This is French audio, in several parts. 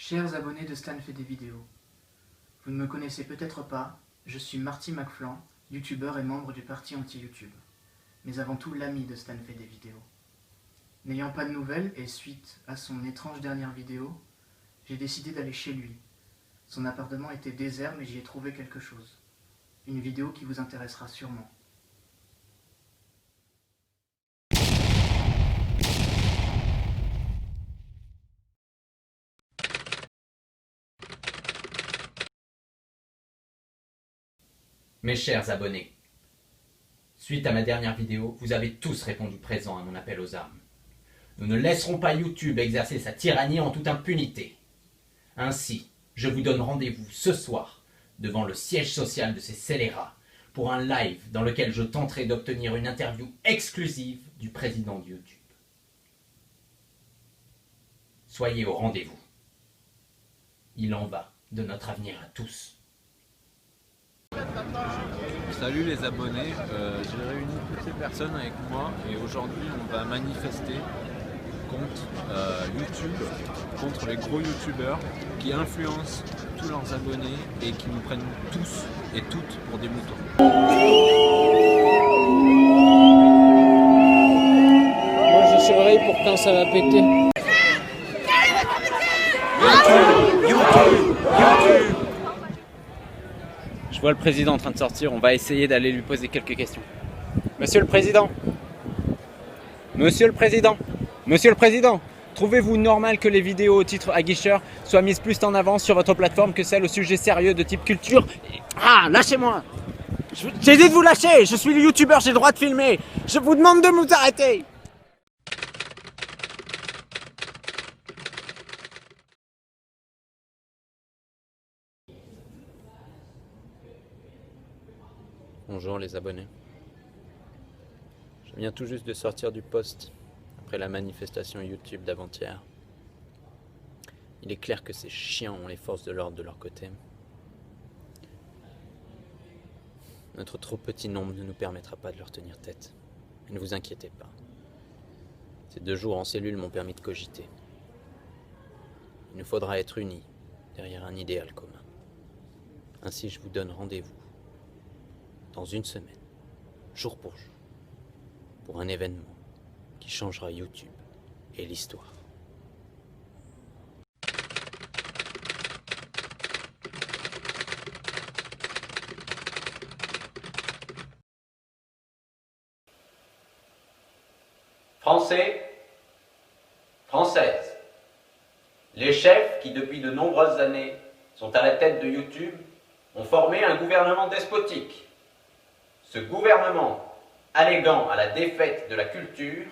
Chers abonnés de Stan fait des vidéos, vous ne me connaissez peut-être pas, je suis Marty McFlan, youtubeur et membre du parti anti-YouTube, mais avant tout l'ami de Stan fait des vidéos. N'ayant pas de nouvelles et suite à son étrange dernière vidéo, j'ai décidé d'aller chez lui. Son appartement était désert mais j'y ai trouvé quelque chose. Une vidéo qui vous intéressera sûrement. Mes chers abonnés, suite à ma dernière vidéo, vous avez tous répondu présent à mon appel aux armes. Nous ne laisserons pas YouTube exercer sa tyrannie en toute impunité. Ainsi, je vous donne rendez-vous ce soir devant le siège social de ces scélérats pour un live dans lequel je tenterai d'obtenir une interview exclusive du président de YouTube. Soyez au rendez-vous. Il en va de notre avenir à tous. Salut les abonnés, j'ai réuni toutes ces personnes avec moi et aujourd'hui on va manifester contre YouTube, contre les gros youtubeurs qui influencent tous leurs abonnés et qui nous prennent tous et toutes pour des moutons. Moi je surveille pour quand ça va péter. Je vois le président en train de sortir, on va essayer d'aller lui poser quelques questions. Monsieur le Président, Monsieur le Président, Monsieur le Président, trouvez-vous normal que les vidéos au titre aguicheur soient mises plus en avant sur votre plateforme que celles au sujet sérieux de type culture? Ah, lâchez-moi! J'ai dit de vous lâcher, je suis le youtubeur, j'ai le droit de filmer. Je vous demande de nous arrêter. Bonjour les abonnés. Je viens tout juste de sortir du poste après la manifestation YouTube d'avant-hier. Il est clair que ces chiens ont les forces de l'ordre de leur côté. Notre trop petit nombre ne nous permettra pas de leur tenir tête. Mais ne vous inquiétez pas. Ces 2 jours en cellule m'ont permis de cogiter. Il nous faudra être unis derrière un idéal commun. Ainsi je vous donne rendez-vous dans une semaine, jour pour jour, pour un événement qui changera YouTube et l'histoire. Français, Françaises, les chefs qui depuis de nombreuses années sont à la tête de YouTube ont formé un gouvernement despotique. Ce gouvernement, alléguant à la défaite de la culture,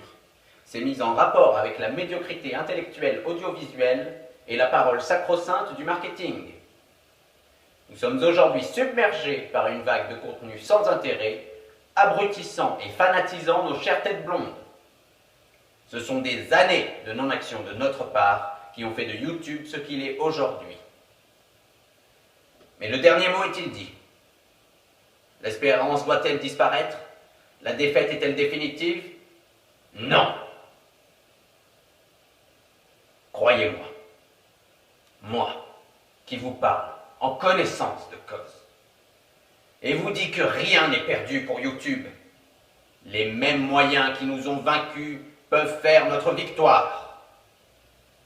s'est mis en rapport avec la médiocrité intellectuelle audiovisuelle et la parole sacro-sainte du marketing. Nous sommes aujourd'hui submergés par une vague de contenus sans intérêt, abrutissant et fanatisant nos chères têtes blondes. Ce sont des années de non-action de notre part qui ont fait de YouTube ce qu'il est aujourd'hui. Mais le dernier mot est-il dit? L'espérance doit-elle disparaître? La défaite est-elle définitive? Non. Croyez-moi, moi, qui vous parle en connaissance de cause, et vous dis que rien n'est perdu pour YouTube. Les mêmes moyens qui nous ont vaincus peuvent faire notre victoire.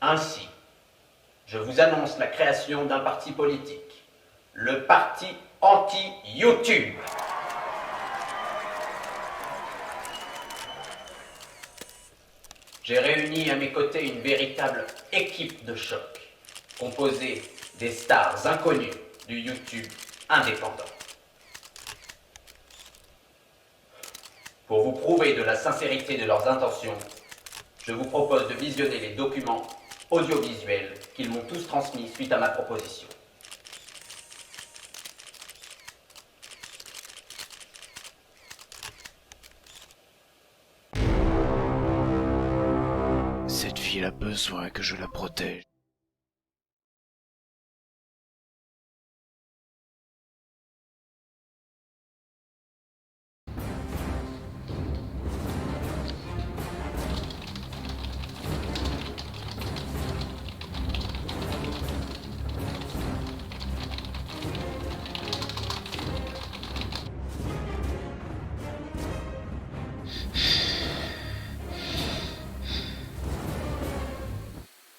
Ainsi, je vous annonce la création d'un parti politique, le parti anti-YouTube. J'ai réuni à mes côtés une véritable équipe de choc, composée des stars inconnues du YouTube indépendant. Pour vous prouver de la sincérité de leurs intentions, je vous propose de visionner les documents audiovisuels qu'ils m'ont tous transmis suite à ma proposition. Cette fille a besoin que je la protège.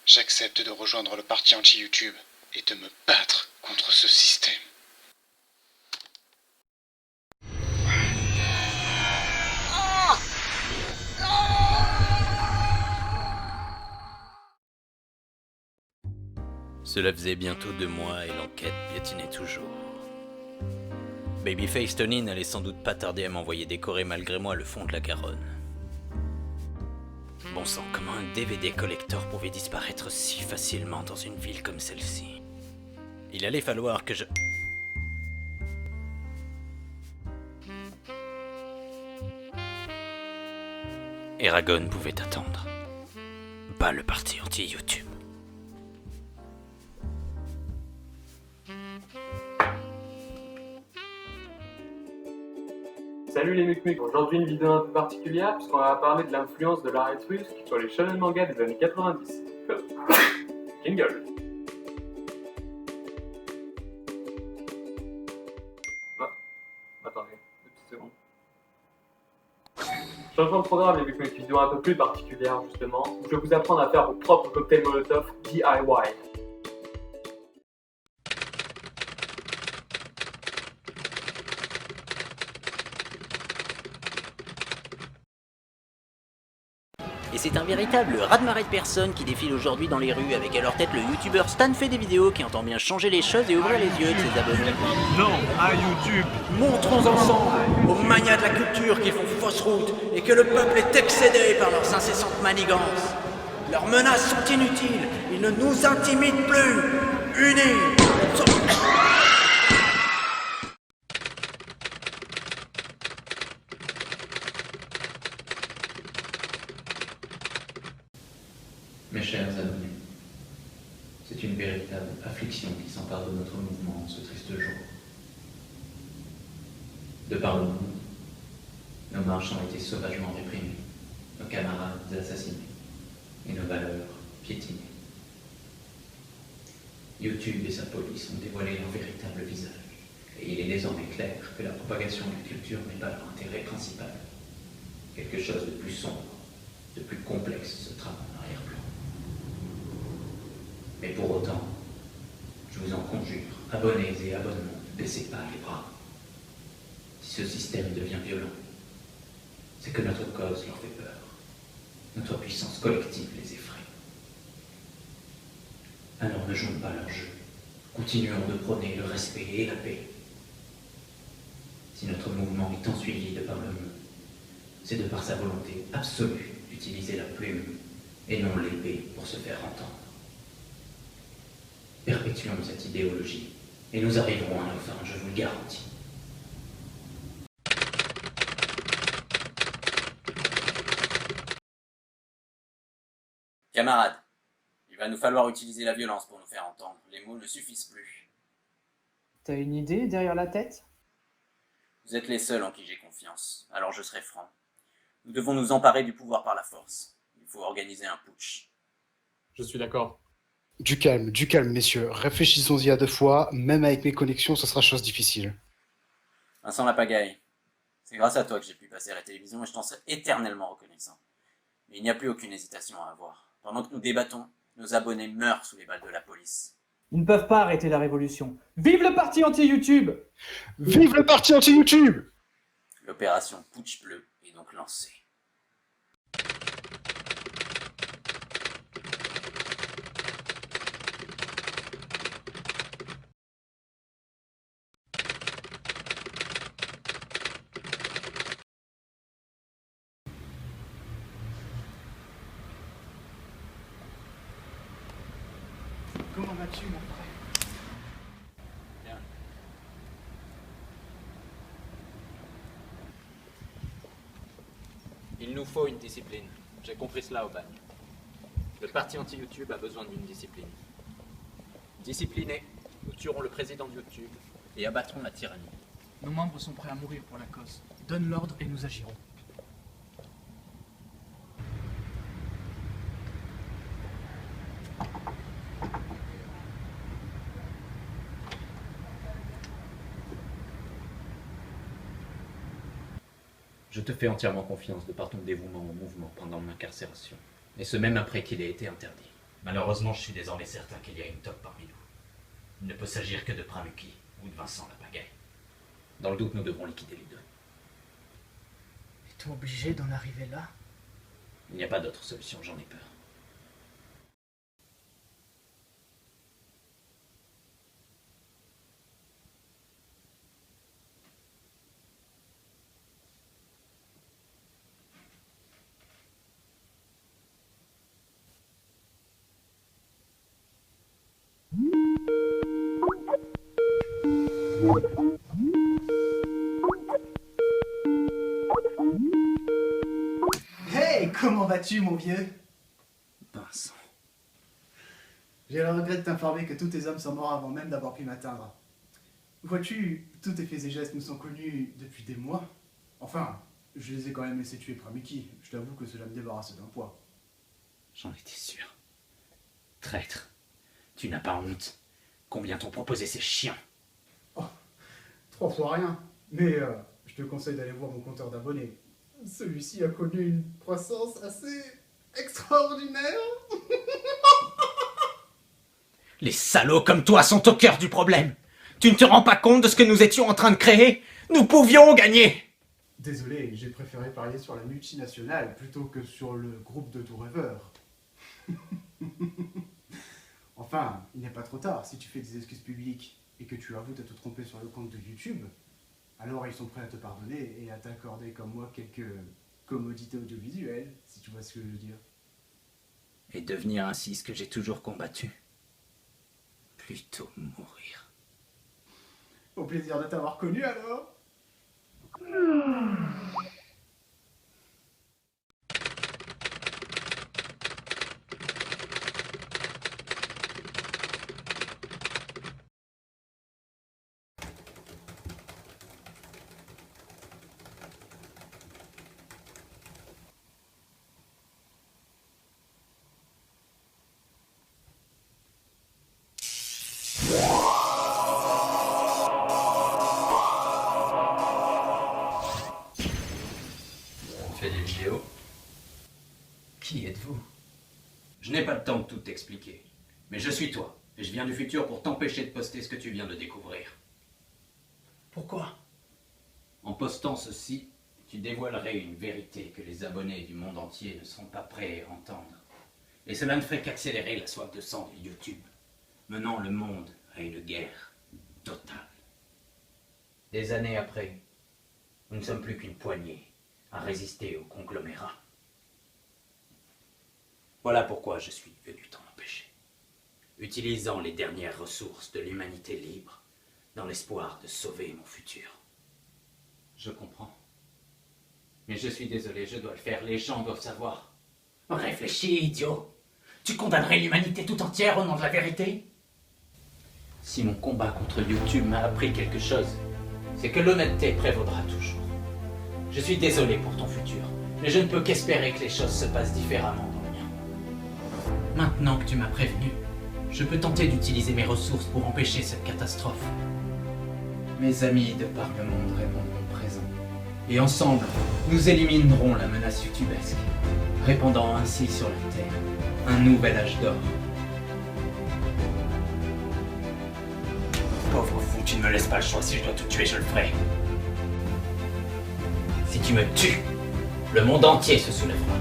J'accepte de rejoindre le parti anti-YouTube et de me battre contre ce système. Cela faisait bientôt 2 mois et l'enquête piétinait toujours. Babyface Tony n'allait sans doute pas tarder à m'envoyer décorer malgré moi le fond de la Garonne. Bon sang, comment un DVD collector pouvait disparaître si facilement dans une ville comme celle-ci? Il allait falloir que je... Eragon pouvait attendre. Pas le parti anti-YouTube. Salut les mucs, aujourd'hui une vidéo un peu particulière puisqu'on va parler de l'influence de l'art russe sur les shonen manga des années 90. Jingle. Attendez, 2 petites secondes. Changement de programme les mucs, vidéo un peu plus particulière justement, où je vais vous apprendre à faire vos propres cocktails Molotov DIY. Et c'est un véritable raz-de-marée de personnes qui défilent aujourd'hui dans les rues avec à leur tête le youtubeur Stan fait des vidéos qui entend bien changer les choses et ouvrir les yeux de ses abonnés. Non à YouTube. Montrons ensemble aux manias de la culture qu'ils font fausse route et que le peuple est excédé par leurs incessantes manigances. Leurs menaces sont inutiles, ils ne nous intimident plus. Unis, Mes chers abonnés, c'est une véritable affliction qui s'empare de notre mouvement en ce triste jour. De par le monde, nos marches ont été sauvagement réprimées, nos camarades assassinés et nos valeurs piétinées. YouTube et sa police ont dévoilé leur véritable visage, et il est désormais clair que la propagation de la culture n'est pas leur intérêt principal. Quelque chose de plus sombre, de plus complexe se trame en arrière-plan. Mais pour autant, je vous en conjure, abonnés et abonnements, ne baissez pas les bras. Si ce système devient violent, c'est que notre cause leur fait peur. Notre puissance collective les effraie. Alors ne jouons pas leur jeu. Continuons de prôner le respect et la paix. Si notre mouvement est tant suivi de par le monde, c'est de par sa volonté absolue d'utiliser la plume et non l'épée pour se faire entendre. Perpétuons cette idéologie, et nous arriverons à nos fins, je vous le garantis. Camarades, il va nous falloir utiliser la violence pour nous faire entendre. Les mots ne suffisent plus. T'as une idée derrière la tête? Vous êtes les seuls en qui j'ai confiance, alors je serai franc. Nous devons nous emparer du pouvoir par la force. Il faut organiser un putsch. Je suis d'accord. Du calme, messieurs. Réfléchissons-y à 2 fois. Même avec mes connexions, ce sera chose difficile. Vincent Lapagaille, c'est grâce à toi que j'ai pu passer à la télévision et je t'en serai éternellement reconnaissant. Mais il n'y a plus aucune hésitation à avoir. Pendant que nous débattons, nos abonnés meurent sous les balles de la police. Ils ne peuvent pas arrêter la révolution. Vive le parti anti-YouTube! Vive le parti anti-YouTube! L'opération Putsch Bleu est donc lancée. Comment vas-tu, mon frère? Bien. Il nous faut une discipline. J'ai compris cela au bagne. Le parti anti-YouTube a besoin d'une discipline. Disciplinés, nous tuerons le président de YouTube et abattrons la tyrannie. Nos membres sont prêts à mourir pour la cause. Donne l'ordre et nous agirons. Je te fais entièrement confiance de par ton dévouement au mouvement pendant mon incarcération, et ce même après qu'il ait été interdit. Malheureusement, je suis désormais certain qu'il y a une top parmi nous. Il ne peut s'agir que de Pramuki ou de Vincent Lapagaille. Dans le doute, nous devrons liquider les deux. Es-tu obligé d'en arriver là? Il n'y a pas d'autre solution, j'en ai peur. Hey, comment vas-tu, mon vieux? Vincent. J'ai le regret de t'informer que tous tes hommes sont morts avant même d'avoir pu m'atteindre. Vois-tu, tous tes faits et gestes nous sont connus depuis des mois. Enfin, je les ai quand même laissés tuer Pramuki. Je t'avoue que cela me débarrasse d'un poids. J'en étais sûr. Traître. Tu n'as pas honte. Combien t'ont proposé ces chiens? 3 fois rien. Mais je te conseille d'aller voir mon compteur d'abonnés. Celui-ci a connu une croissance assez extraordinaire. Les salauds comme toi sont au cœur du problème. Tu ne te rends pas compte de ce que nous étions en train de créer? Nous pouvions gagner. Désolé, j'ai préféré parier sur la multinationale plutôt que sur le groupe de tout rêveurs. Enfin, il n'est pas trop tard. Si tu fais des excuses publiques et que tu avoues t'être trompé sur le compte de YouTube, alors ils sont prêts à te pardonner et à t'accorder comme moi quelques commodités audiovisuelles, si tu vois ce que je veux dire. Et devenir ainsi ce que j'ai toujours combattu. Plutôt mourir. Au plaisir de t'avoir connu alors. Fais des vidéos. Qui êtes-vous? Je n'ai pas le temps de tout t'expliquer. Mais je suis toi, et je viens du futur pour t'empêcher de poster ce que tu viens de découvrir. Pourquoi? En postant ceci, tu dévoilerais une vérité que les abonnés du monde entier ne seront pas prêts à entendre. Et cela ne ferait qu'accélérer la soif de sang de YouTube, menant le monde à une guerre totale. Des années après, nous ne sommes plus qu'une poignée à résister au conglomérat. Voilà pourquoi je suis venu t'en empêcher. Utilisant les dernières ressources de l'humanité libre dans l'espoir de sauver mon futur. Je comprends. Mais je suis désolé, je dois le faire, les gens doivent savoir. Réfléchis, idiot. Tu condamnerais l'humanité tout entière au nom de la vérité? Si mon combat contre YouTube m'a appris quelque chose, c'est que l'honnêteté prévaudra toujours. Je suis désolé pour ton futur, mais je ne peux qu'espérer que les choses se passent différemment dans le mien. Maintenant que tu m'as prévenu, je peux tenter d'utiliser mes ressources pour empêcher cette catastrophe. Mes amis de par le monde répondront présent. Et ensemble, nous éliminerons la menace youtubesque, répandant ainsi sur la Terre un nouvel âge d'or. Pauvre fou, tu ne me laisses pas le choix. Si je dois tout tuer, je le ferai. Si tu me tues, le monde entier se soulèvera.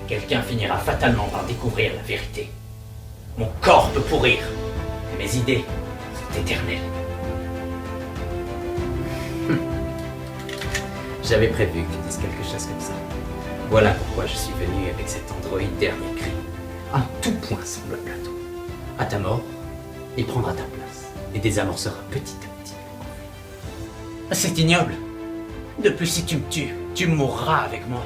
Et quelqu'un finira fatalement par découvrir la vérité. Mon corps peut pourrir, mais mes idées sont éternelles. J'avais prévu que tu dises quelque chose comme ça. Voilà pourquoi je suis venu avec cet androïde dernier cri. Un tout point semblable à toi. À ta mort, il prendra ta place et désamorcera petit à petit le conflit. C'est ignoble. De plus, si tu me tues, tu mourras avec moi.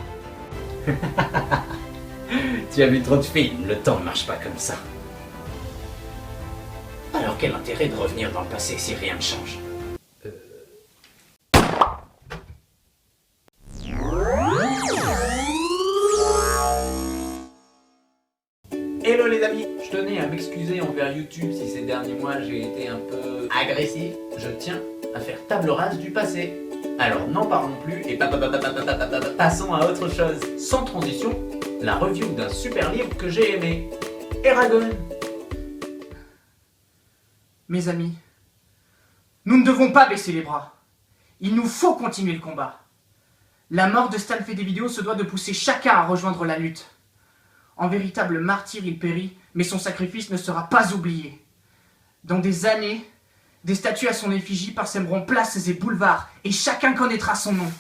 Tu as vu trop de films, le temps ne marche pas comme ça. Alors quel intérêt de revenir dans le passé si rien ne change? Hello les amis, je tenais à m'excuser envers YouTube si ces derniers mois j'ai été un peu agressif. Je tiens à faire table rase du passé. Alors n'en parlons plus et passons à autre chose. Sans transition, la review d'un super livre que j'ai aimé. Eragon. Mes amis, nous ne devons pas baisser les bras. Il nous faut continuer le combat. La mort de Stan fait des vidéos se doit de pousser chacun à rejoindre la lutte. En véritable martyr, il périt, mais son sacrifice ne sera pas oublié. Dans des années, des statues à son effigie parsèmeront places et boulevards, et chacun connaîtra son nom.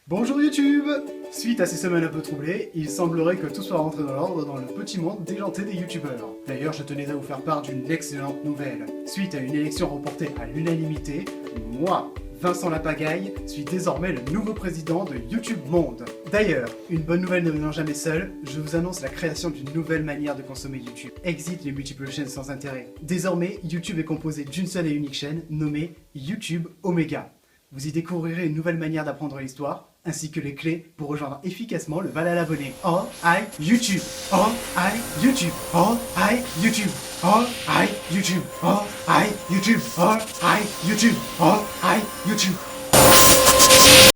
Bonjour YouTube! Suite à ces semaines un peu troublées, il semblerait que tout soit rentré dans l'ordre dans le petit monde déjanté des youtubeurs. D'ailleurs, je tenais à vous faire part d'une excellente nouvelle. Suite à une élection remportée à l'unanimité, moi, Vincent Lapagaille, suis désormais le nouveau président de YouTube Monde. D'ailleurs, une bonne nouvelle ne venant jamais seule, je vous annonce la création d'une nouvelle manière de consommer YouTube. Exit les multiples chaînes sans intérêt. Désormais, YouTube est composé d'une seule et unique chaîne nommée YouTube Omega. Vous y découvrirez une nouvelle manière d'apprendre l'histoire, ainsi que les clés pour rejoindre efficacement le Val à l'abonné. All I YouTube, All I YouTube, All I YouTube, All I YouTube, All I YouTube, All I YouTube, All I YouTube.